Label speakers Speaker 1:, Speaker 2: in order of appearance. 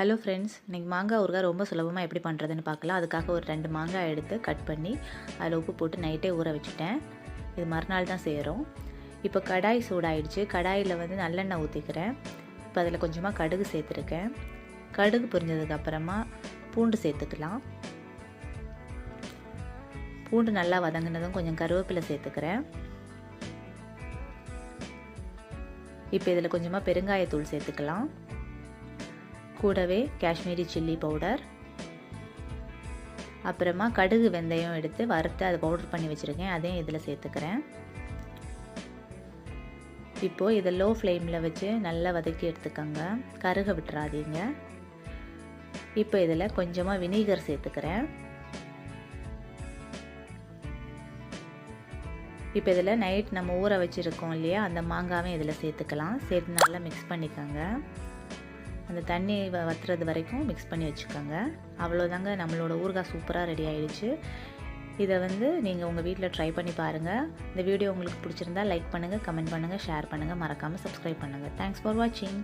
Speaker 1: Hello friends, இன்றைக்கி மாங்காய் ஊறுகாய் ரொம்ப சுலபமாக எப்படி பண்ணுறதுன்னு பார்க்கலாம். அதுக்காக ஒரு 2 மாங்காய் எடுத்து கட் பண்ணி அதில் உப்பு போட்டு நைட்டே ஊற வச்சுட்டேன். இது மறுநாள் தான் செய்கிறோம். இப்போ கடாய் சூடாயிடுச்சு. கடாயில் நல்லெண்ணெய் ஊற்றிக்கிறேன். இப்போ அதில் கொஞ்சமாக கடுகு சேர்த்துருக்கேன். கடுகு பொரிஞ்சதுக்கப்புறமா பூண்டு சேர்த்துக்கலாம். பூண்டு நல்லா வதங்கினதும் கொஞ்சம் கருவேப்பிலை சேர்த்துக்கிறேன். இப்போ இதில் கொஞ்சமாக பெருங்காயத்தூள் சேர்த்துக்கலாம். கூடவே காஷ்மீரி சில்லி பவுடர், அப்புறமா கடுகு வெந்தயம் எடுத்து வறுத்து அதை பவுடர் பண்ணி வச்சுருக்கேன். அதையும் இதில் சேர்த்துக்கிறேன். இப்போது இதை லோ ஃப்ளேமில் வச்சு நல்லா வதக்கி எடுத்துக்கோங்க, கருக விட்டுறாதீங்க. இப்போ இதில் கொஞ்சமாக வினிகர் சேர்த்துக்கிறேன். இப்போ இதில் நைட் நம்ம ஊற வச்சுருக்கோம் இல்லையா, அந்த மாங்காவும் இதில் சேர்த்துக்கலாம். சேர்த்து நல்லா மிக்ஸ் பண்ணிக்கோங்க. அந்த தண்ணி வற்றுறது வரைக்கும் மிக்ஸ் பண்ணி வச்சுக்கோங்க. அவ்வளோதாங்க, நம்மளோட ஊறுகாய் சூப்பராக ரெடி ஆகிடுச்சு. இதை நீங்கள் உங்கள் வீட்டில் ட்ரை பண்ணி பாருங்கள். இந்த வீடியோ உங்களுக்கு பிடிச்சிருந்தா லைக் பண்ணுங்கள், கமெண்ட் பண்ணுங்கள், ஷேர் பண்ணுங்கள், மறக்காமல் சப்ஸ்கிரைப் பண்ணுங்கள். தேங்க்ஸ் ஃபார் வாட்சிங்.